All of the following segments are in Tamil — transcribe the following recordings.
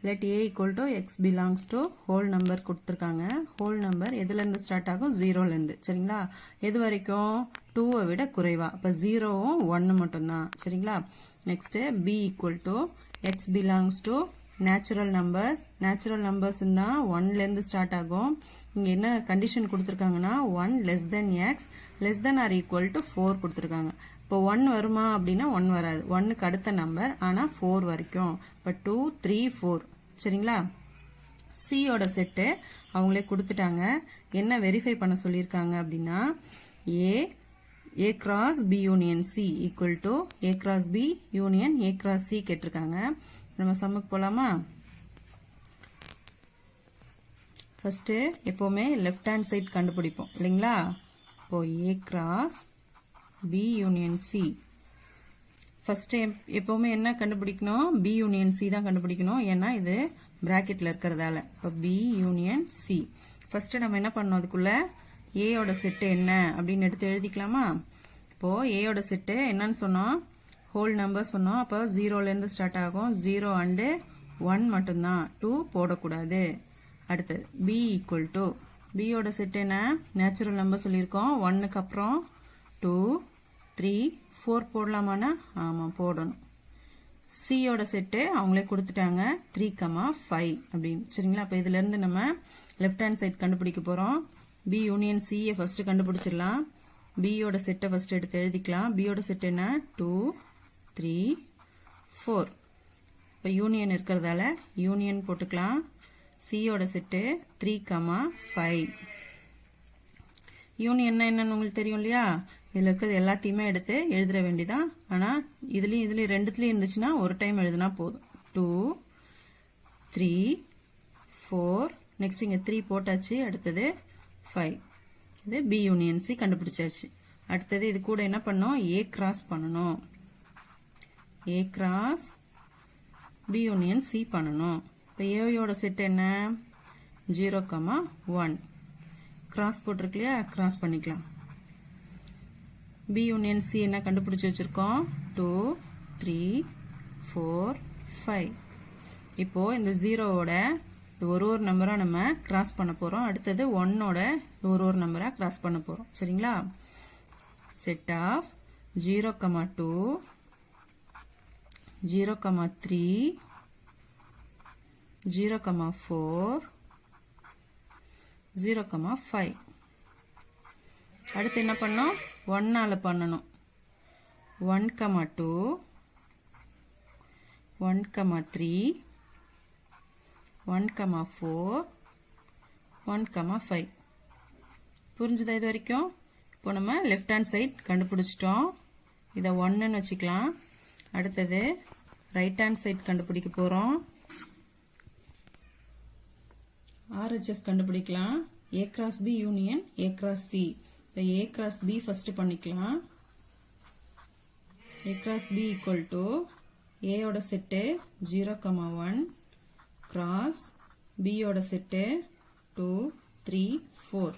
let a equal to x belongs to whole number கொடுத்திருக்காங்க. whole number எதுல இருந்து ஸ்டார்ட் ஆகும்? 0ல இருந்து. சரிங்களா? எது வரைக்கும்? 2 விட குறைவா. அப்ப 0வும் 1 மட்டும்தான். சரிங்களா? next b equal to x belongs to natural numbers. natural numbers னா 1ல இருந்து ஸ்டார்ட் ஆகும். இங்க என்ன condition கொடுத்திருக்காங்கன்னா 1 less than x less than or equal to 4 கொடுத்திருக்காங்க. இப்போ 1 வருமா அப்படின்னா 1 வராது. 1க்கு அடுத்த நம்பர் ஆனா 4 வரைக்கும். இப்போ 2 3 4. சரிங்களா? சியோட செட்டு அவங்களே கொடுத்துட்டாங்க. என்ன வெரிஃபை பண்ண சொல்லியிருக்காங்க அப்படின்னா a cross b union c equal to a cross b union a cross c கேட்டிருக்காங்க. நம்ம சம்முக்கு போலாமா? ஃபர்ஸ்ட் எப்பவுமே லெஃப்ட் ஹேண்ட் சைட் கண்டுபிடிப்போம் இல்லைங்களா? இப்போ a cross b union c. First எப்பவுமே என்ன கண்டுபிடிக்கணும்? b union c தான் கண்டுபிடிக்கணும். ஏன்னா இது பிராக்கெட்ல இருக்கிறதால. இப்போ b union c. ஃபர்ஸ்ட் நம்ம என்ன பண்ணோம்? அதுக்குள்ள a யோட செட் என்ன அப்படின்னு எடுத்து எழுதிக்கலாமா? இப்போ a யோட செட் என்னன்னு சொன்னோம்? ஹோல் நம்பர் சொன்னோம். அப்போ 0ல இருந்து ஸ்டார்ட் ஆகும். 0 and 1 மட்டும்தான். 2 போடக்கூடாது. அடுத்தது b equal to b யோட செட் என்ன? நேச்சுரல் நம்பர் சொல்லியிருக்கோம். 1க்கு அப்புறம் 2 3 4 போடலாமானா? ஆமா போடணும். c யோட செட்டு அவங்களே கொடுத்துட்டாங்க. 3,5 அப்படின்னு. சரிங்களா? அப்ப இதுல இருந்து நம்ம லெஃப்ட் ஹேண்ட் சைட் கண்டுபிடிக்க போறோம். b யூனியன் c ஃபர்ஸ்ட் கண்டுபிடிச்சிடலாம். b யோட செட்டை ஃபர்ஸ்ட் எடுத்து எழுதிக்கலாம். b யோட செட் என்ன? 2 3 4. இப்ப யூனியன் இருக்கிறதால யூனியன் போட்டுக்கலாம். c யோட செட்டு 3,5. யூனியன் என்னன்னு உங்களுக்கு தெரியும் இல்லையா? இதுல இருக்கிறது எல்லாத்தையுமே எடுத்து எழுதுற வேண்டியதான். ஆனா இதுலயும் ரெண்டுத்துலயும் இருந்துச்சுன்னா ஒரு டைம் எழுதுனா போதும். 2 3 4. நெக்ஸ்ட் இங்க 3 போட்டாச்சு. அடுத்தது 5. இது b யூனியன் c கண்டுபிடிச்சாச்சு. அடுத்தது இது கூட என்ன பண்ணோம்? a கிராஸ் பண்ணணும். a cross b union c பண்ணணும். இப்ப a யோட செட் என்ன? 0,1. கிராஸ் போட்டிருக்கு இல்லையா? கிராஸ் பண்ணிக்கலாம். b யூனியன் c என்ன கண்டுபிடிச்சு வச்சிருக்கோம்? 2 3 4 5. இப்போ இந்த 0வோட ஒரு நம்பரா நம்ம கிராஸ் பண்ண போறோம். அடுத்தது 1ஓட ஒரு நம்பரா கிராஸ் பண்ண போறோம். சரிங்களா? Set of 0,2 0,3 0,4 0,5. அடுத்து என்ன பண்ணோம்? 1ஆல பண்ணணும். 1,2 1,3 1,4 1,5. புரிஞ்சுதா இது வரைக்கும்? இப்போ நம்ம லெஃப்ட் ஹேண்ட் சைட் கண்டுபிடிச்சிட்டோம். இதை 1ன்னு வச்சுக்கலாம். அடுத்தது ரைட் ஹேண்ட் சைட் கண்டுபிடிக்க போறோம். RHS கண்டுபிடிக்கலாம். a cross b union a cross c. இப்போ a cross b ஃபர்ஸ்ட் பண்ணிக்கலாம். a cross b equal to a யோட செட்டு 0,1 கிராஸ் b யோட செட்டு 2 3 4.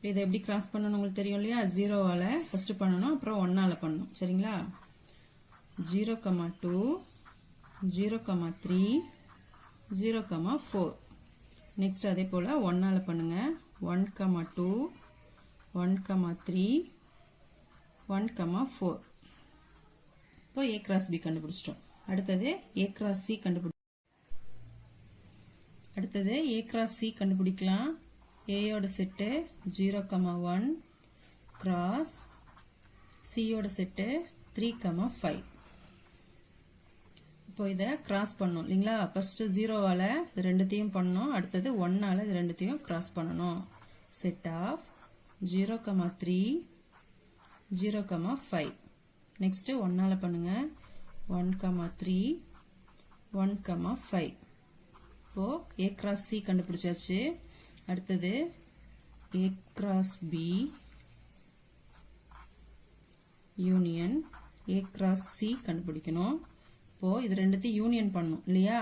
இதை எப்படி கிராஸ் பண்ணணும் உங்களுக்கு தெரியும் இல்லையா? 0ஆல ஃபர்ஸ்ட் பண்ணணும். அப்புறம் 1ஆல பண்ணணும். சரிங்களா? 0,2 0,3 0,4. நெக்ஸ்ட் அதே போல 1ஆல பண்ணுங்க. 1,2 1,3 1,4. இப்போ a cross b கண்டுபிடிச்சிட்டோம். அடுத்தது a cross c கண்டுபிடிக்கலாம். a யோட செட்டு 0,1 கிராஸ் c யோட செட்டு 3,5. இப்போ இதை கிராஸ் பண்ணணும் இல்லைங்களா? ஃபர்ஸ்ட் 0ஆல இது ரெண்டுத்தையும் பண்ணணும். அடுத்தது 1ஆல இது ரெண்டுத்தையும் கிராஸ் பண்ணணும். Set of 0,3 0,5. நெக்ஸ்ட் 1ஆல பண்ணுங்க. 1,3 1,5. இப்போ a cross c கண்டுபிடிச்சாச்சு. அடுத்தது a cross b union a cross c கண்டுபிடிக்கணும். இப்போ இது ரெண்டுத்தையும் யூனியன் பண்ணணும் இல்லையா?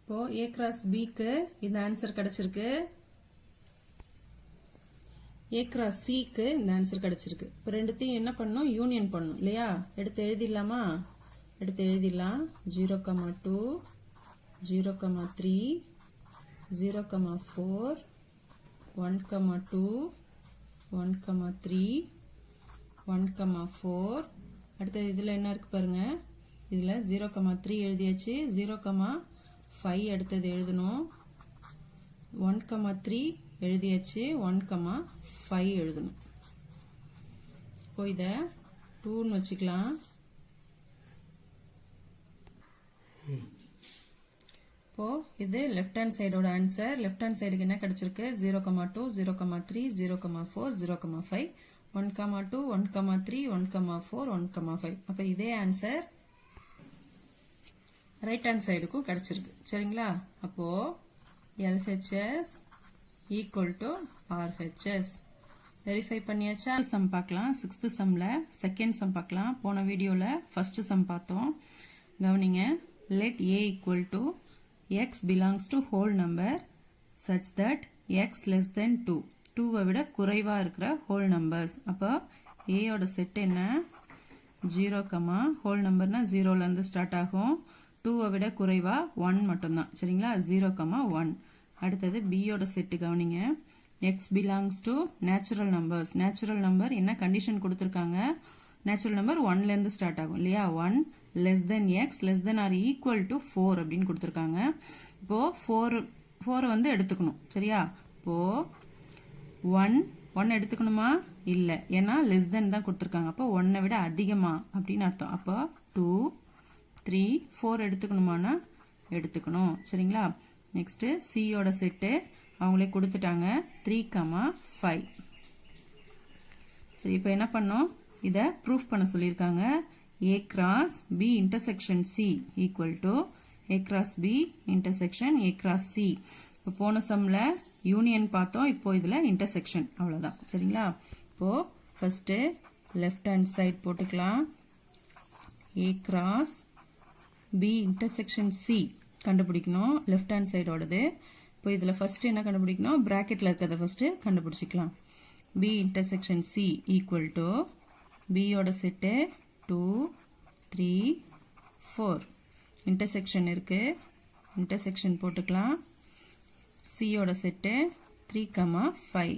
இப்போ a cross b க்கு இந்த ஆன்சர் கிடைச்சிருக்கு. a cross c க்கு இந்த ஆன்சர் கிடைச்சிருக்கு. இப்போ ரெண்டுத்தையும் என்ன பண்ணணும்? யூனியன் பண்ணணும் இல்லையா? எடுத்து எழுதிடலாமா? எடுத்து எழுதிடலாம் 0,2 0,3 0,4 1,2 1,3 1,4 அடுத்தது இதில் என்ன இருக்கு பாருங்க இதில் 0,3 எழுதியாச்சு 0,5 அடுத்தது எழுதணும் 1,3 எழுதியாச்சு 1,5 எழுதணும் இப்போ இதை 2ன்னு வச்சுக்கலாம் இப்போ இது லெஃப்ட் ஹேண்ட் சைடோட ஆன்சர் லெஃப்ட் ஹேண்ட் சைடுக்கு என்ன கிடைச்சிருக்கு 0,2 0,3 0,4 0,5 1,2 1,3 1,4 1,5 அப்ப இதே ஆன்சர் ரைட் ஹேண்ட் சைடுக்கும் கிடைச்சிருக்கு சரிங்களா அப்போ LHS equal to RHS verify பண்ணியாச்சா சம் பார்க்கலாம் 6th சம்ல செகண்ட் சம் பார்க்கலாம் போன வீடியோல ஃபர்ஸ்ட் சம் பார்த்தோம் கவனிங்க let A equal to x belongs to whole number such that x less than 2 2 விட குறைவா இருக்கிற whole numbers அப்போ A ஓட செட் என்ன 0, whole numberனா 0ல இருந்து ஸ்டார்ட் ஆகும் 2 விட குறைவா 1 மட்டும்தான் சரிங்களா 0, 1 அடுத்தது B ஓட செட் கவனிங்க x belongs to natural numbers natural number என்ன கண்டிஷன் கொடுத்திருக்காங்க natural number 1ல இருந்து ஸ்டார்ட் ஆகும் இல்லையா 1 less than x less than or equal to 4 அப்படின்னு கொடுத்திருக்காங்க இப்போ 4 வந்து எடுத்துக்கணும் சரியா இப்போ 1 எடுத்துக்கணுமா இல்ல ஏன்னா less than தான் கொடுத்திருக்காங்க அப்போ 1 விட அதிகமா அப்படின்னு அர்த்தம் அப்போ 2 3 4 எடுத்துக்கணுமானா எடுத்துக்கணும் சரிங்களா நெக்ஸ்ட் C ஓட செட் அவங்களே கொடுத்துட்டாங்க 3, 5 சரி இப்போ என்ன பண்ணோம் இத ப்ரூஃப் பண்ண சொல்லிருக்காங்க A cross B intersection C equal to A cross B intersection A cross C இப்போ போன சம்ல யூனியன் பார்த்தோம் இப்போ இதுல இன்டர்செக்ஷன் அவ்வளவுதான் சரிங்களா இப்போ ஃபர்ஸ்ட் லெஃப்ட் ஹேண்ட் சைடு போட்டுக்கலாம் A cross B intersection C கண்டுபிடிக்கணும் லெஃப்ட் ஹேண்ட் சைடோடது இப்போ இதுல ஃபர்ஸ்ட் என்ன கண்டுபிடிக்கணும் பிராக்கெட்ல இருக்கிறத ஃபர்ஸ்ட் கண்டுபிடிச்சிக்கலாம் B intersection C equal to B ஓட செட் 2 3 4 இன்டர்செக்ஷன் இருக்கு இன்டர்செக்ஷன் போட்டுக்கலாம் C ஓட செட் 3, 5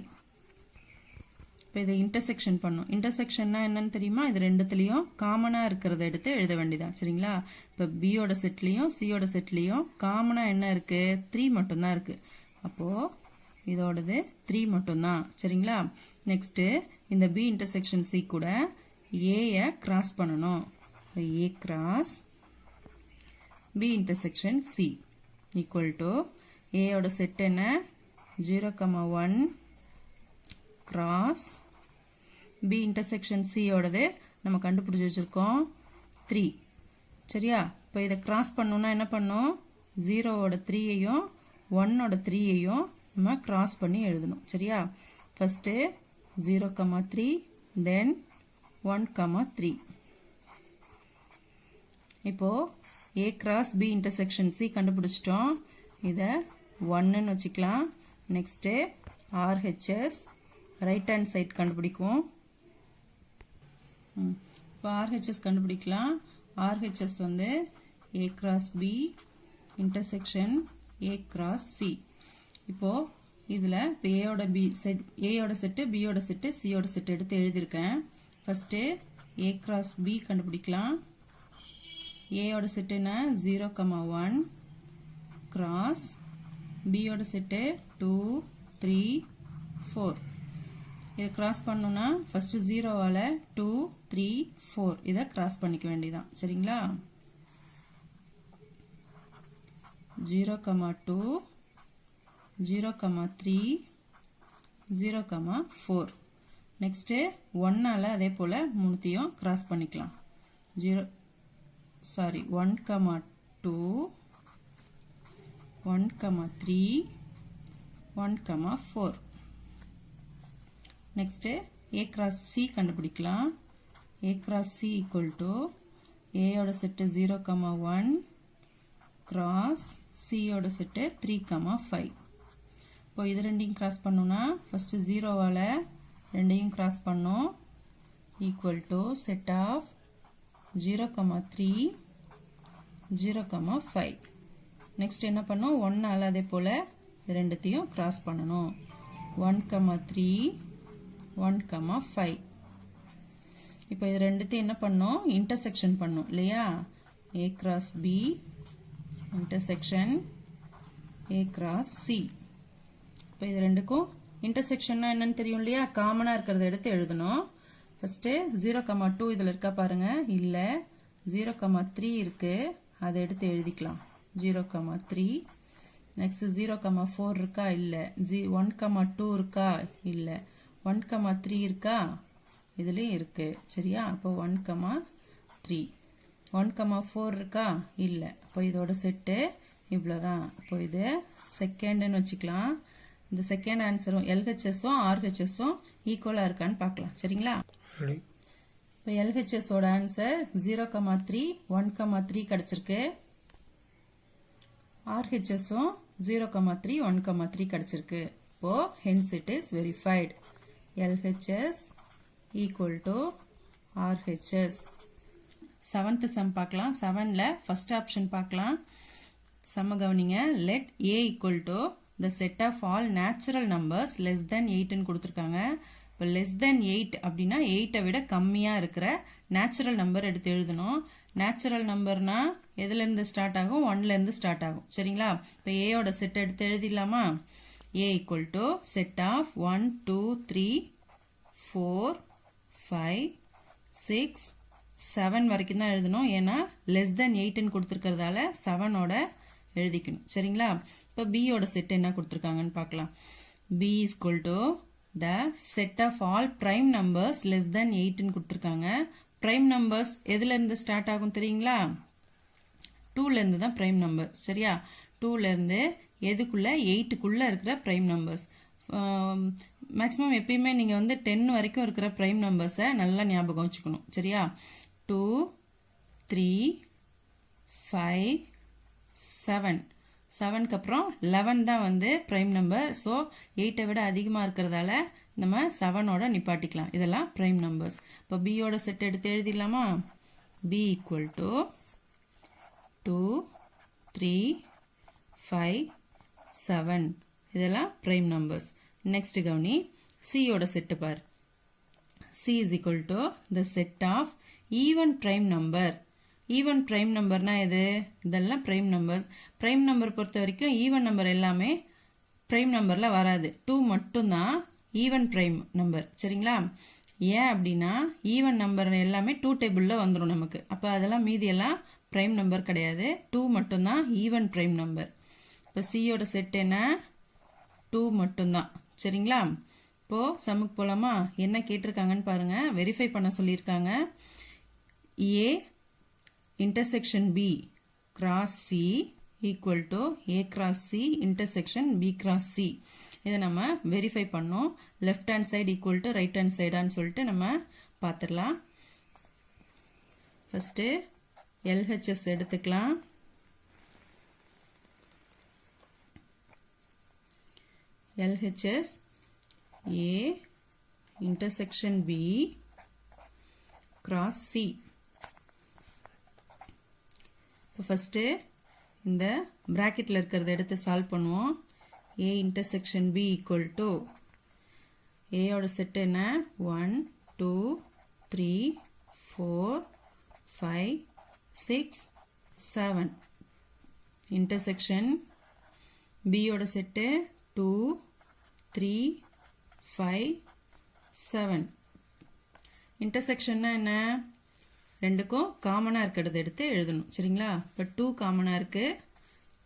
இப்போ இதை இன்டர்செக்ஷன் பண்ணும் இன்டர்செக்ஷன்னா என்னன்னு தெரியுமா இது ரெண்டுத்துலயும் காமனா இருக்கிறத எடுத்து எழுத வேண்டியதான் சரிங்களா இப்போ B ஓட செட்லயும் C ஓட செட்லயும் காமனா என்ன இருக்கு 3 மட்டும் தான் இருக்கு அப்போ இதோடது 3 மட்டும் தான் சரிங்களா நெக்ஸ்ட் இந்த B இன்டர்செக்ஷன் C கூட A கிராஸ் பண்ணணும் A cross B intersection C equal to A ஓட செட் என்ன 0, 1 cross B intersection C ஓடது நம்ம கண்டுபிடிச்சு வச்சிருக்கோம் 3 சரியா இப்போ இதை கிராஸ் பண்ணனும்னா என்ன பண்ணனும் 0 ஓட 3 ஐயும் 1 ஓட 3 ஐயும் நம்ம கிராஸ் பண்ணி எழுதணும் சரியா ஃபர்ஸ்ட் 0, 3 then 1, 3 இப்போ A cross B intersection C கண்டுபிடிச்சிட்டோம் இத 1 ன்னு வச்சுக்கலாம் next RHS right hand side கண்டுபிடிக்குவோம் இப்போ RHS கண்டுபிடிக்கலாம் RHS வந்து A cross B intersection A cross C இப்போ இதுல A ஓட செட் B ஓட செட் C ஓட செட் எடுத்து எழுதிருக்கேன் ஃபர்ஸ்ட் A cross B கண்டுபிடிக்கலாம் A ஓட செட் என்ன 0, 1 cross B ஓட செட் 2 3 4 இத கிராஸ் பண்ணனும்னா ஃபர்ஸ்ட் 0 வால 2 3 4 இத கிராஸ் பண்ணிக்க வேண்டியதான் சரிங்களா 0, 2 0, 3 0, 4 நெக்ஸ்ட் 1 ஆல அதே போல மூணுத்தையும் கிராஸ் பண்ணிக்கலாம் 1, 2 1, 3 1, 4 next A cross C கண்டுபிடிக்கலாம் A cross C equal to A ஓட செட் 0, 1 cross C ஓட செட் 3, 5 இப்போ இது ரெண்டையும் கிராஸ் பண்ணனும்னா ஃபர்ஸ்ட் 0 வால ரெண்டையும் கிராஸ் பண்ணோம் equal to set of 0, 3 0,5. Next என்ன பண்ணும் 1 அதே போல ரெண்டுத்தையும் கிராஸ் பண்ணணும் 1,3 1,5. இப்போ இது ரெண்டுத்தையும் என்ன பண்ணும் இன்டர்செக்ஷன் பண்ணும் இல்லையா A cross B intersection A cross C. இப்போ இது ரெண்டுக்கும் இன்டர்செக்ஷன்னா என்னன்னு தெரியும் இல்லையா காமனா இருக்கிறத எடுத்து எழுதணும். ஃபர்ஸ்ட் 0,2 இதுல இருக்கா பாருங்க இல்ல 0,3 இருக்கு அதை எடுத்து எழுதிக்கலாம் 0,3. நெக்ஸ்ட் 0,4 இருக்கா இல்ல 1,2 இருக்கா இல்ல 1,3 இருக்கா இதுலயும் இருக்கு சரியா அப்போ 1,3 1,4 இருக்கா இல்ல அப்போ இதோட செட்டு இவ்வளவுதான். அப்போ இது செகண்ட்னு வச்சுக்கலாம். இந்த செகண்ட் ஆன்சரும் LHSம் RHSம் ஈக்குவலா இருக்கான்னு பார்க்கலாம் சரிங்களா. இப்போ LHS ஓட ஆன்சர் 0,3 1,3 கிடைச்சிருக்கு. RHSம் 0,3 1,3 கிடைச்சிருக்கு. இப்போ hence it is verified. LHS equal to RHS. 7th sum பார்க்கலாம். 7ல first option பார்க்கலாம். சம கவனிங்க. Let A equal to the set of all natural numbers less than 8 ன்னு கொடுத்திருக்காங்க. இப்போ less than 8 அப்படின்னா 8 விட கம்மியா இருக்கிற natural number எடுத்து எழுதணும். natural numberனா எதுல இருந்து ஸ்டார்ட் ஆகும் 1ல இருந்து ஸ்டார்ட் ஆகும் சரிங்களா. இப்போ A ஓட செட் எடுத்து எழுதிடலாமா. A equal to set of 1 2 3 4 5 6 7 வரைக்கும் தான் எழுதணும். ஏன்னா less than 8 ன்னு கொடுத்திருக்கிறதால 7 ஓட எழுதிக்கணும் சரிங்களா. இப்போ B ஓட செட் என்ன கொடுத்திருக்காங்கன்னு பார்க்கலாம். B is equal to the set of all prime numbers less than 8 ன்னு கொடுத்திருக்காங்க. prime numbers எதுல இருந்து ஸ்டார்ட் ஆகும் தெரியுங்களா 2ல இருந்து தான் prime numbers சரியா. 2ல இருந்து எதுக்குள்ள 8க்குள்ள இருக்கிற prime numbers. மேக்ஸிமம் எப்பயுமே நீங்க வந்து 10 வரைக்கும் இருக்கிற prime numbers நல்லா ஞாபகம் வச்சுக்கணும் சரியா. 2 3 5 7 7க்கு அப்புறம் 11 தான் வந்து prime number. ஸோ 8 விட அதிகமா இருக்கிறதால நம்ம 7ஓட நிப்பாட்டிக்கலாம். இதெல்லாம் prime numbers. இப்போ B ஓட செட் எடுத்து எழுதிடலாமா. B equal to 2 3 5 7 இதெல்லாம் prime numbers. நெக்ஸ்ட் கவனி C ஓட செட் பார். C is equal to the set of even prime number. Even prime நம்பர்னா எது இதெல்லாம் பிரைம் நம்பர். பிரைம் நம்பர் பொறுத்த வரைக்கும் ஈவன் நம்பர் எல்லாமே பிரைம் நம்பர்ல வராது. 2 மட்டும்தான் ஈவன் பிரைம் நம்பர் சரிங்களா. ஏன் அப்படின்னா ஈவன் நம்பர் எல்லாமே 2 டேபிள்ல வந்துடும் நமக்கு. அப்ப அதெல்லாம் மீதி எல்லாம் பிரைம் நம்பர் கிடையாது. 2 மட்டும்தான் ஈவன் பிரைம் நம்பர். இப்ப சியோட செட் என்ன 2 மட்டும்தான் சரிங்களா. இப்போ சமுக்கு போலாமா. என்ன கேட்டிருக்காங்கன்னு பாருங்க. வெரிஃபை பண்ண சொல்லியிருக்காங்க. A intersection B cross C equal to A cross C intersection B cross C. இதை நம்ம வெரிஃபை பண்ணோம். Left hand side equal to right hand சைடான்னு சொல்லிட்டு நம்ம பார்த்துடலாம். ஃபர்ஸ்ட் LHS எடுத்துக்கலாம். LHS A intersection B cross C. First இந்த பிராக்கெட்ல இருக்கிறத எடுத்து சால்வ் பண்ணுவோம். A intersection B equal to A ஓட செட் என்ன 1 2 3 4 5 6 7 intersection B ஓட செட் 2 3 5 7 intersection என்ன ரெண்டுக்கும் காமனா இருக்கிறத எடுத்து எழுதணும் சரிங்களா. இப்போ 2 காமனா இருக்கு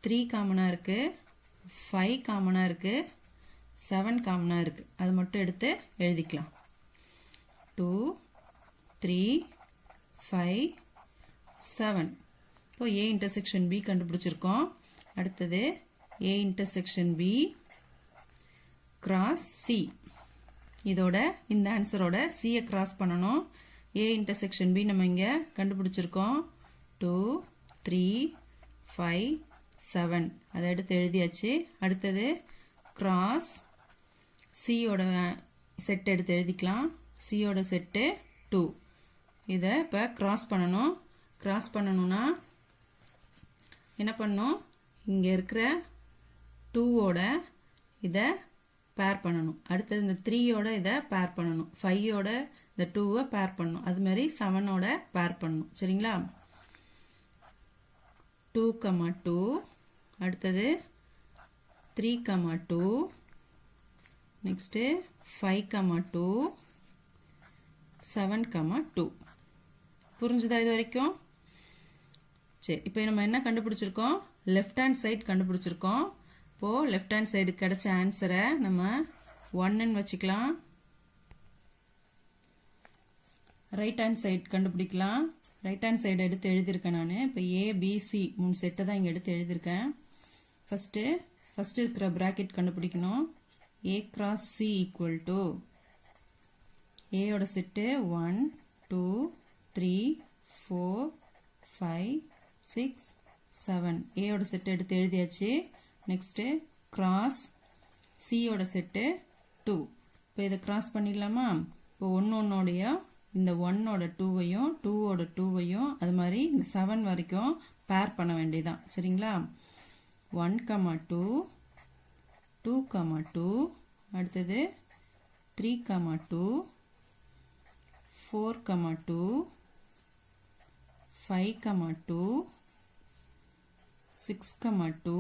3 காமனா இருக்கு 5 காமனா இருக்கு 7 காமனா இருக்கு. அது மட்டும் எடுத்து எழுதிக்கலாம். 2 3 5 7. இப்போ A intersection B கண்டுபிடிச்சிருக்கோம். அடுத்தது A intersection B cross C. இதோட இந்த ஆன்சரோட C கிராஸ் பண்ணணும். A intersection B நம்ம இங்க கண்டுபிடிச்சிருக்கோம். 2 3 5 7 அதை எடுத்து எழுதியாச்சு. அடுத்தது கிராஸ் C ஓட செட் எடுத்து எழுதிக்கலாம். C ஓட செட்டு 2. இதை இப்போ கிராஸ் பண்ணணும். கிராஸ் பண்ணணும்னா என்ன பண்ணணும், இங்கே இருக்கிற 2ஓட இதை பேர் பண்ணணும். அடுத்தது இந்த 3ஓட இதை பேர் பண்ணணும். 5ஓட இந்த 2வை பேர் பண்ணணும். அது மாதிரி 7ஓட பேர் பண்ணணும். சரிங்களா? 2, 2. அடுத்தது 3, 2. நெக்ஸ்ட்டு 5, 2. 7, 2. புரிஞ்சுதா இது வரைக்கும்? சரி, இப்போ நம்ம என்ன கண்டுபிடிச்சிருக்கோம்? லெஃப்ட் ஹேண்ட் சைடு கண்டுபிடிச்சிருக்கோம். இப்போ லெஃப்ட் ஹேண்ட் சைடு கிடைச்ச ஆன்சரை நம்ம 1ன்னு வச்சுக்கலாம். ரைட் ஹேண்ட் சைடு கண்டுபிடிக்கலாம். ரைட் ஹேண்ட் சைடு எடுத்து எழுதியிருக்கேன் நான். இப்போ ஏபிசி 3 செட்டை தான் இங்கே எடுத்து எழுதியிருக்கேன். ஃபர்ஸ்ட் இருக்கிற பிராக்கெட் கண்டுபிடிக்கணும். A cross C equal to ஏயோட செட்டு 1, 2, 3, 4, 5, 6, 7. ஏயோட செட்டு எடுத்து எழுதியாச்சு. நெக்ஸ்ட்டு கிராஸ் சியோட செட்டு 2. இப்போ இதை கிராஸ் பண்ணிடலாமா? இப்போ ஒன்னோடைய இந்த 1ஓட 2வையும் 2ஓட 2வையும் அது மாதிரி இந்த 7 வரைக்கும் பேர் பண்ண வேண்டியதான். சரிங்களா? 1, 2, 2, 2. அடுத்தது 3, 2, 4, 2, 5, 2, 6, 2,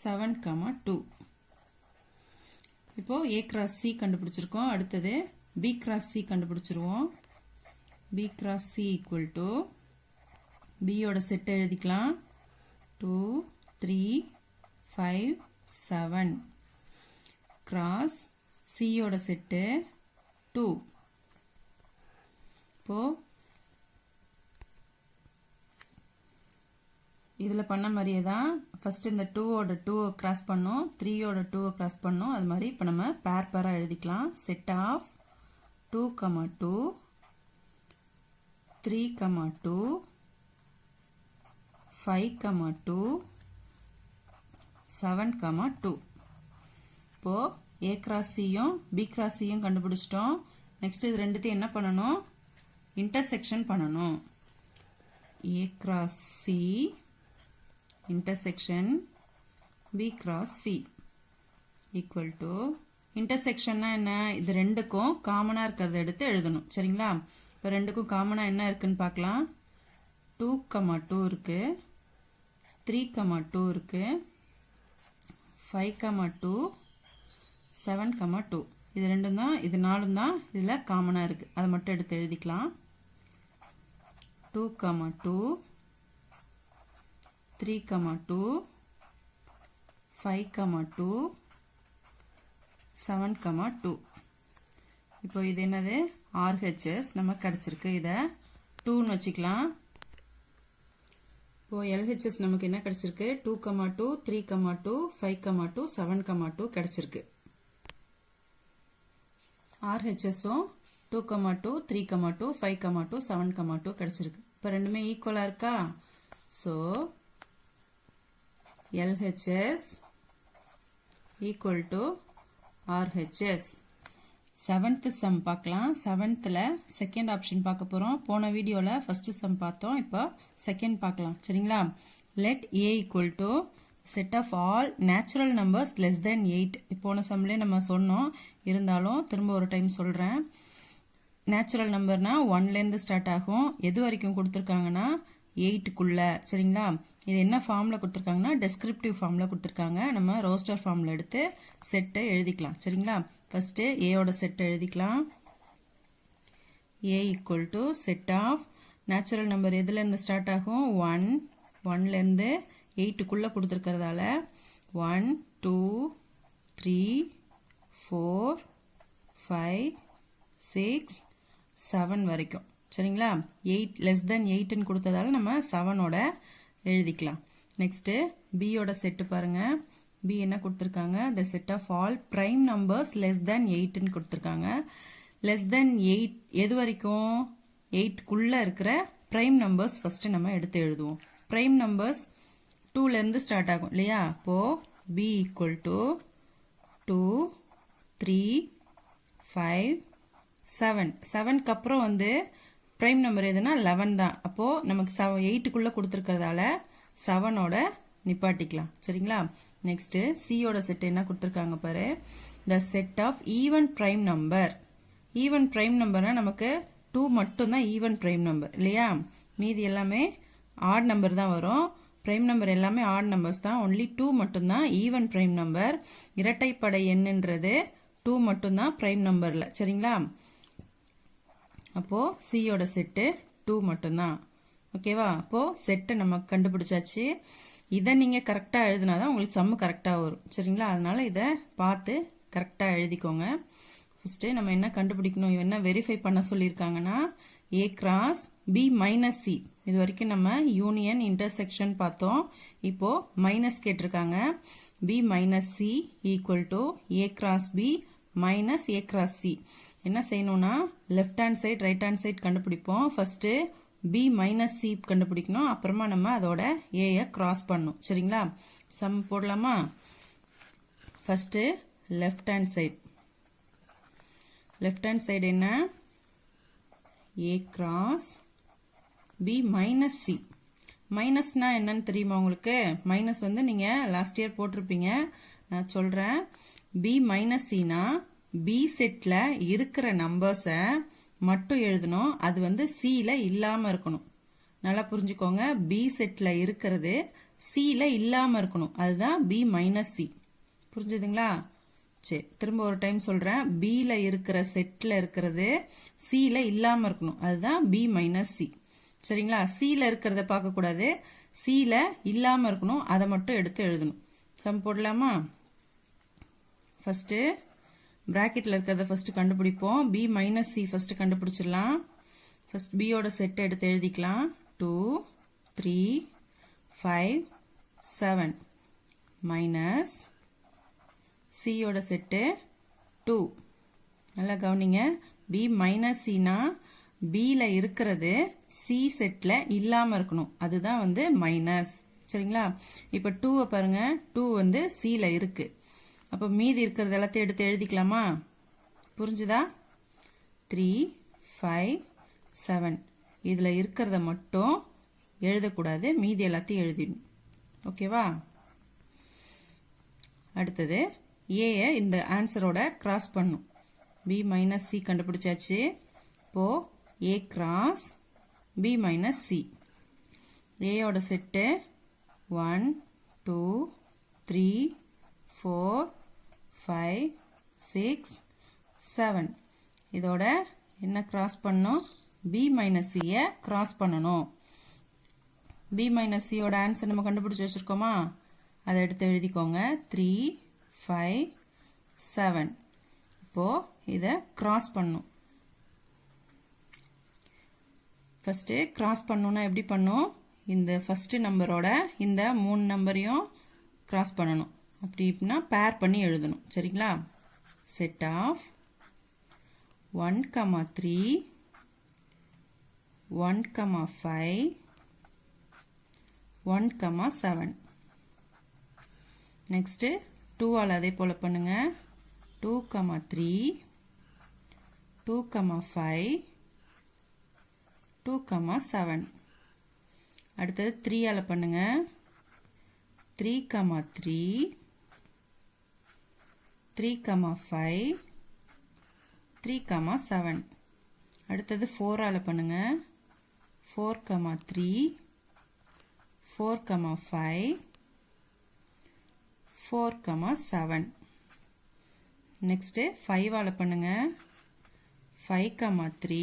7, 2. இப்போ A cross C கண்டுபிடிச்சிருக்கோம். அடுத்தது B cross C கண்டுபிடிச்சிருவோம். B cross C equal to B யோட செட் எழுதிக்கலாம். 2, 3, 5, 7 cross C யோட செட்டு 2. இப்போ இதில் பண்ண மாதிரியே தான் ஃபர்ஸ்ட் இந்த 2ஓட 2 கிராஸ் பண்ணோம், 3ஓட 2 கிராஸ் பண்ணோம். அது மாதிரி இப்போ நம்ம பேராக எழுதிக்கலாம். Set of 2, 2, 3, 2, 5, 2, 7, 2. இப்போ A cross Cயும் B cross Cயும் கண்டுபிடிச்சிட்டோம். நெக்ஸ்ட் இது ரெண்டுத்தையும் என்ன பண்ணணும்? இன்டர்செக்ஷன் பண்ணணும். A cross C intersection B cross C equal to இன்டர்செக்ஷன்னா என்ன? இது ரெண்டுக்கும் காமனா இருக்கிறத எடுத்து எழுதணும். சரிங்களா? இப்போ ரெண்டுக்கும் காமனா என்ன இருக்குன்னு பார்க்கலாம். 2, 2 இருக்கு, 3, 2 இருக்கு, 5, 2, 7, 2. இது ரெண்டும் தான், இது 4 தான் இதில் காமனா இருக்கு. அதை மட்டும் எடுத்து எழுதிக்கலாம். 2, 2, 3, 2, 5, 2, 7, 2. இப்போ இது என்னது? RHS நமக்கு கிடைச்சிருக்கு. இதை 2ன்னு வச்சுக்கலாம். இப்போ LHS நமக்கு என்ன கிடைச்சிருக்கு? 2, 2, 3, 2, 5, 2, 7, 2 கிடைச்சிருக்கு. RHSம் 2, 2, 3, 2, 5, 2, 7, 2 கிடைச்சிருக்கு. இப்போ ரெண்டுமே ஈக்குவலா இருக்கா? So LHS equal to RHS. 7th sum பார்க்கலாம். 7thல செகண்ட் ஆப்ஷன் பார்க்க போறோம். போன வீடியோல ஃபர்ஸ்ட் சம் பார்த்தோம். இப்போ செகண்ட் பார்க்கலாம். சரிங்களா? let A equal to set of all natural numbers less than 8. போன சம்லேயே நம்ம சொன்னோம், இருந்தாலும் திரும்ப ஒரு டைம் சொல்றேன். நேச்சுரல் நம்பர்னா 1லேருந்து ஸ்டார்ட் ஆகும். எது வரைக்கும் கொடுத்துருக்காங்கன்னா 8க்குள்ள. சரிங்களா? இது என்ன ஃபார்ம்ல கொடுத்துருக்காங்கன்னா டெஸ்கிரிப்டிவ் ஃபார்ம்ல கொடுத்துருக்காங்க. நம்ம ரோஸ்டர் ஃபார்ம்ல எடுத்து செட்டை எழுதிக்கலாம். சரிங்களா? ஃபர்ஸ்ட் ஏயோட செட் எழுதிக்கலாம். A equal to set of natural number எதுல இருந்து ஸ்டார்ட் ஆகும்? 1லேருந்து 8க்குள்ள கொடுத்துருக்கிறதால 1, 2, 3, 4, 5, 6, 7 வரைக்கும். சரிங்களா? 8 less than 8ன்னு கொடுத்ததால நம்ம 7ஓட எழுதிக்கலாம். நெக்ஸ்ட் B யோட செட் பாருங்க. B என்ன கொடுத்திருக்காங்க? the set of all prime numbers less than 8ன்னு கொடுத்திருக்காங்க. less than 8 எது வரைக்கும்? 8க்குள்ள இருக்கிற prime numbers ஃபர்ஸ்ட் நம்ம எடுத்து எழுதுவோம். prime numbers 2ல இருந்து ஸ்டார்ட் ஆகும் இல்லையா? அப்போ B equal to 2, 3, 5, 7. 7க்கு அப்புறம் வந்து பிரைம் நம்பர் எதுனா 11 தான். அப்போ நமக்கு 8க்குள்ள கொடுத்துருக்கிறதால 7ஓட நிப்பாட்டிக்கலாம். சரிங்களா? நெக்ஸ்ட் சியோட செட் என்ன கொடுத்துருக்காங்க பாரு. The set of even prime number. Even prime நம்பர்னா நமக்கு 2 மட்டும் தான் ஈவன் பிரைம் நம்பர் இல்லையா? மீதி எல்லாமே ஆட் நம்பர் தான் வரும். பிரைம் நம்பர் எல்லாமே ஆட் நம்பர்ஸ் தான். ஒன்லி 2 மட்டும் தான் ஈவன் பிரைம் நம்பர். இரட்டைப்படை எண்ணுன்றது 2 மட்டும் தான் பிரைம் நம்பர்ல. சரிங்களா? அப்போ சியோட செட்டு 2 மட்டும் தான். ஓகேவா? அப்போ செட்டை நம்ம கண்டுபிடிச்சாச்சு. இதை நீங்க கரெக்டா எழுதினாதான் உங்களுக்கு சம்மு கரெக்டா வரும். சரிங்களா? அதனால இதை பார்த்து கரெக்டா எழுதிக்கோங்க. ஃபர்ஸ்ட் நம்ம என்ன கண்டுபிடிக்கணும், என்ன வெரிஃபை பண்ண சொல்லியிருக்காங்கன்னா A cross B minus C. இது வரைக்கும் நம்ம யூனியன் இன்டர்செக்ஷன் பார்த்தோம். இப்போ மைனஸ் கேட்டிருக்காங்க. B minus C equal to A cross B minus A cross C. என்ன செய்யணும்னா left hand side right hand side கண்டுபிடிப்போம். ஃபர்ஸ்ட் B மைனஸ் C கண்டுபிடிக்கணும். அப்புறமா நம்ம அதோட A கிராஸ் பண்ணணும். சரிங்களா? சம் போடலாமா? First left hand side. Left hand side என்ன? A cross B minus C. மைனஸ்னா என்னன்னு தெரியுமா உங்களுக்கு? மைனஸ் வந்து நீங்க லாஸ்ட் இயர் போட்டிருப்பீங்க. நான் சொல்றேன். B மைனஸ் Cனா B செட்ல இருக்கிற நம்பர்ஸை மட்டும் எழுதணும். அது வந்து Cல இல்லாம இருக்கணும். நல்லா புரிஞ்சுக்கோங்க. B செட்ல இருக்கிறது Cல இல்லாம இருக்கணும். அதுதான் B மைனஸ் C. புரிஞ்சுதுங்களா? சரி, திரும்ப ஒரு டைம் சொல்றேன். Bல இருக்கிற செட்ல இருக்கிறது Cல இல்லாம இருக்கணும். அதுதான் B மைனஸ் C. சரிங்களா? Cல இருக்கிறத பார்க்க கூடாது. Cல இல்லாம இருக்கணும். அதை மட்டும் எடுத்து எழுதணும். சம் போடலாமா? ஃபர்ஸ்ட் பிராக்கெட்ல இருக்கிறத ஃபர்ஸ்ட் கண்டுபிடிப்போம். B மைனஸ் C ஃபர்ஸ்ட் கண்டுபிடிச்சிடலாம். ஃபர்ஸ்ட் B யோட செட் எடுத்து எழுதிக்கலாம். 2 3 5 7 மைனஸ் C யோட செட்டு 2. நல்லா கவனிங்க. B மைனஸ் Cனா Bல இருக்கிறது C செட்ல இல்லாம இருக்கணும். அதுதான் வந்து மைனஸ். சரிங்களா? இப்ப 2 பாருங்க. 2 வந்து Cல இருக்கு. அப்ப மீதி இருக்கிறது எல்லாத்தையும் எடுத்து எழுதிக்கலாமா? புரிஞ்சுதா? 3 5 7 இதுல இருக்கிறத மட்டும் எழுதக்கூடாது. மீதி எல்லாத்தையும் எழுதிடணும். ஓகேவா? அடுத்தது A இந்த ஆன்சரோட கிராஸ் பண்ணும். B மைனஸ் C கண்டுபிடிச்சாச்சு. இப்போ A cross B minus C. A யோட செட்டு 1 2 3 4 5 6 7. இதோட என்ன கிராஸ் பண்ணும்? B மைனஸ் C கிராஸ் பண்ணணும். B மைனஸ் C யோட ஆன்சர் நம்ம கண்டுபிடிச்சு வச்சிருக்கோமா? அதை எடுத்து எழுதிக்கோங்க. 3 5 7. இப்போ இதை கிராஸ் பண்ணும். ஃபர்ஸ்ட் கிராஸ் பண்ணணும்னா எப்படி பண்ணும்? இந்த ஃபர்ஸ்ட் நம்பரோட இந்த 3 நம்பரையும் கிராஸ் பண்ணணும். அப்படின்னா பேர் பண்ணி எழுதணும். சரிங்களா? Set of 1, 3 1, 5 1, 7. நெக்ஸ்ட் 2 ஆல் அதே போல பண்ணுங்க. 2, 3 2, 5 2, 7. அடுத்தது 3 ஆல் பண்ணுங்க. 3, 3 3, 5 3, 7. அடுத்தது 4 ஆல் பண்ணுங்க. 4, 3 4, 5 4, 7. நெக்ஸ்ட் 5 ஆல் பண்ணுங்க. 5, 3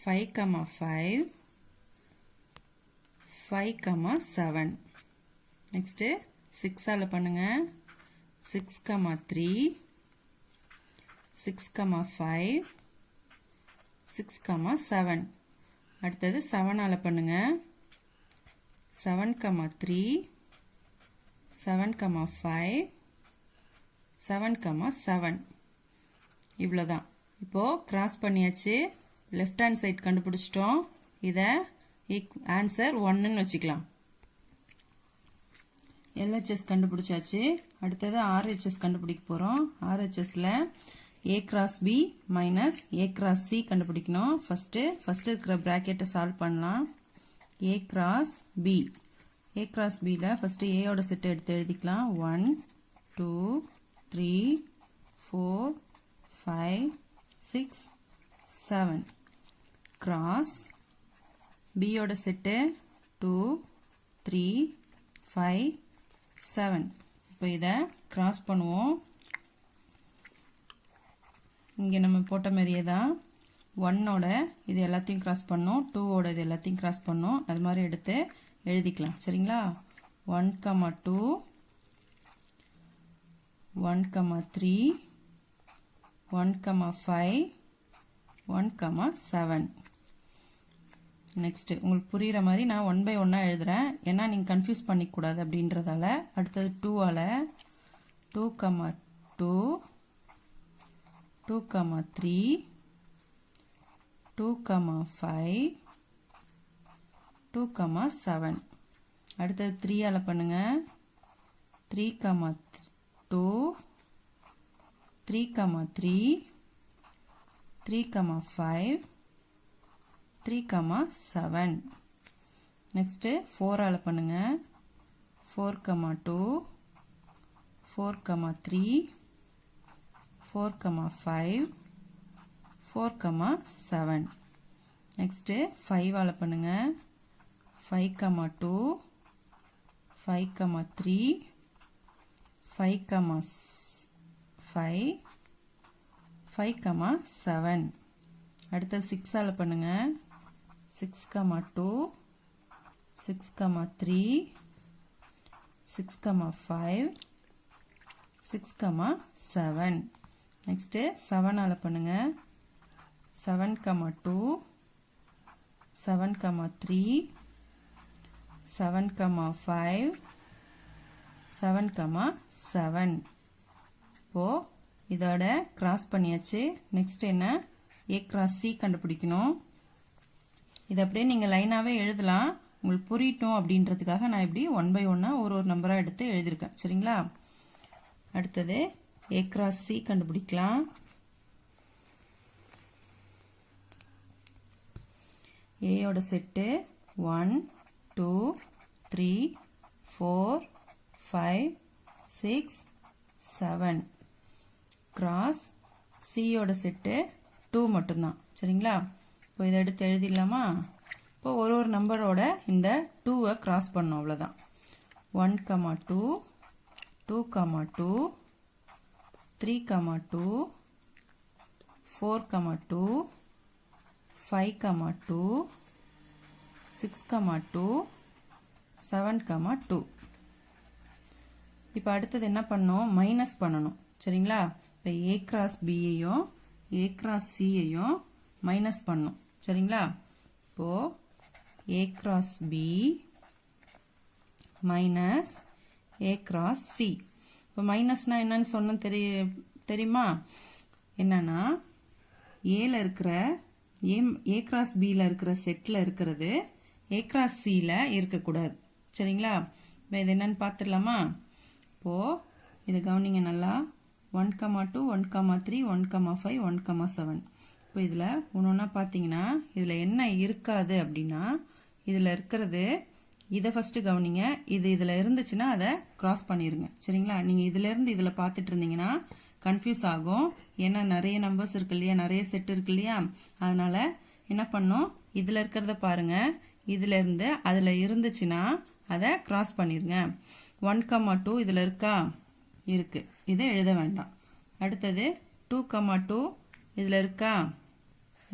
5, 5 5, 7. நெக்ஸ்ட் 6 ஆல் பண்ணுங்க. 6, 3 6, 5 6, 7. அடுத்தது 7 ஆல் பண்ணுங்க. 7, 3 7, 5 7, 7. இவ்வளவுதான். இப்போ கிராஸ் பண்ணியாச்சு. லெஃப்ட் ஹேண்ட் சைட் கண்டுபிடிச்சிட்டோம். இதை ஆன்சர் 1ன்னு வச்சுக்கலாம். LHS கண்டுபிடிச்சாச்சு. அடுத்தது RHS கண்டுபிடிக்க போறோம். RHSல a cross b minus a cross c கண்டுபிடிக்கணும். ஃபர்ஸ்ட் இருக்கிற பிராக்கெட்டை சால்வ் பண்ணலாம். a cross b. a cross b ல ஃபர்ஸ்ட் a ஓட செட் எடுத்து எழுதிக்கலாம். 1 2 3 4 5 6 7 cross b ஓட செட் 2 3 5 7. இப்போ இதை கிராஸ் பண்ணுவோம். இங்கே நம்ம போட்ட மாதிரியே தான் 1ஓட இது எல்லாத்தையும் கிராஸ் பண்ணோம், 2ஓட இது எல்லாத்தையும் கிராஸ் பண்ணோம். அது மாதிரி எடுத்து எழுதிக்கலாம். சரிங்களா? 1, 2 1, 3 1, 5 1, 7. நெக்ஸ்ட் உங்களுக்கு புரியுற மாதிரி நான் 1 by 1 எழுதுறேன். ஏன்னா நீங்க கன்ஃபியூஸ் பண்ணிக்க கூடாது அப்படின்றதால. அடுத்தது 2ஆல 2, 2 2, 3 2, 5 2, 7. அடுத்தது 3ஆல பண்ணுங்க. 3, 2 3, 3 3, 5 3, 7. நெக்ஸ்ட் 4ஆல பண்ணுங்க. 4, 2 4, 3 4, 5 4, 7. நெக்ஸ்ட் 5ஆல பண்ணுங்க. 5, 2 5, 3 5, 5 7. அடுத்து 6ஆல பண்ணுங்க. 6, 2 6, 3 6, 5 6, 7. நெக்ஸ்ட் 7ஆல பண்ணுங்க. 7, 2 7, 3 7, 5 7, 7. இப்போ இதோட கிராஸ் பண்ணியாச்சு. நெக்ஸ்ட் என்ன? a cross c கண்டுபிடிக்கணும். இது அப்படியே நீங்க லைனாவே எழுதலாம். உங்களுக்கு புரியட்டும் அப்படின்றதுக்காக நான் இப்படி 1 by 1 ஒரு நம்பரா எடுத்து எழுதியிருக்கேன். சரிங்களா? அடுத்தது a cross c கண்டுபிடிக்கலாம். a ஓட செட்டு 1 2 3 4 5 6 7. கிராஸ் c ஓட செட்டு 2 மட்டும்தான். சரிங்களா? இப்போ இதை எடுத்து எழுதிடலாமா? இப்போ ஒரு நம்பரோட இந்த 2-ஐ கிராஸ் பண்ணோம். அவ்வளோதான். 1, 2 2, 2 3, 2 4, 2 5, 2 6, 2 7, 2. இப்போ அடுத்தது என்ன பண்ணணும்? மைனஸ் பண்ணணும். சரிங்களா? இப்போ a cross b-ஐயும் a cross c-ஐயும் மைனஸ் பண்ணும். சரிங்களா? இப்போ a cross b minus a cross c. இப்போ மைனஸ்னா என்னன்னு சொன்ன தெரியுமா? என்னன்னா ஏல இருக்கிற a cross b-ல இருக்கிற செட்ல இருக்கிறது a cross c-ல இருக்கக்கூடாது. சரிங்களா? இப்போ இது என்னன்னு பார்த்துடலாமா? இப்போ இது கவனிங்க நல்லா. 1, 2 1, 3 1, 5 1, 7. இப்போ இதுல ஒன்னொன்னா பாத்தீங்கன்னா இதுல என்ன இருக்காது அப்படின்னா இதுல இருக்கிறது இதை ஃபர்ஸ்ட் கவனிங்க. இது இதுல இருந்துச்சுன்னா அதை கிராஸ் பண்ணிருங்க. சரிங்களா? நீங்க இதுல இருந்து இதுல பாத்துட்டு இருந்தீங்கன்னா கன்ஃபியூஸ் ஆகும். ஏன்னா நிறைய நம்பர்ஸ் இருக்கு இல்லையா, நிறைய செட் இருக்கு இல்லையா. அதனால என்ன பண்ணும்? இதுல இருக்கிறத பாருங்க. இதுல இருந்து அதுல இருந்துச்சுன்னா அதை கிராஸ் பண்ணிருங்க. 1, 2 இதுல இருக்கா? இருக்கு. இதை எழுத வேண்டாம். அடுத்தது 2, 2 இதுல இருக்கா?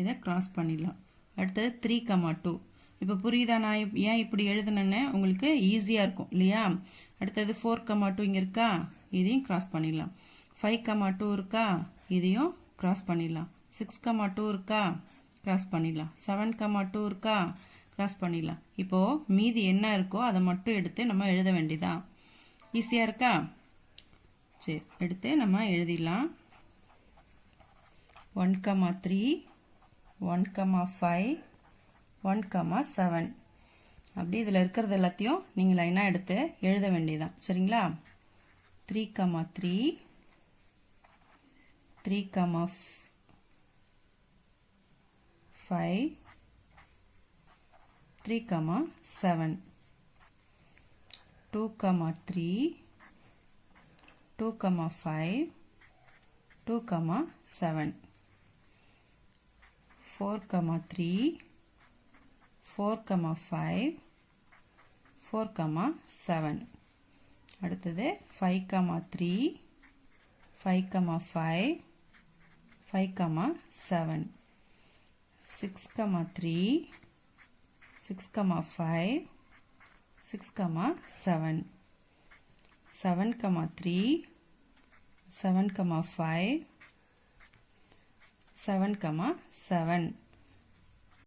இதை கிராஸ் பண்ணிடலாம். அடுத்தது 3, 2. இப்ப புரியுதா நான் ஏன் இப்படி எழுதுனேன்னு? உங்களுக்கு ஈஸியா இருக்கும் இல்லையா? அடுத்தது 4, 2 இங்க இருக்கா? இதையும் கிராஸ் பண்ணிடலாம். 5, 2 இருக்கா? இதையும் கிராஸ் பண்ணிடலாம். 6, 2 இருக்கா? கிராஸ் பண்ணிடலாம். 7, 2 இருக்கா? கிராஸ் பண்ணிடலாம். இப்போ மீதி என்ன இருக்கோ அதை மட்டும் எடுத்து நம்ம எழுத வேண்டியதான். ஈஸியா இருக்கா? சரி, எடுத்து நம்ம எழுதிடலாம். 1, 3 1, 5 1, 7. அப்படி இதுல இருக்கிறது எல்லாத்தையும் நீங்க லைனா எடுத்து எழுத வேண்டியதான். சரிங்களா? 3, 3 3, 5, 3, 7, 2, 3, 2, 5, 2, 7, 4, 3, 4, 5, 4, 7. அடுத்தது 5, 3, 5, 5, 5, 7, 6, 3, 6, 5, 6, 7, 7, 3, 7, 5, 7, 7.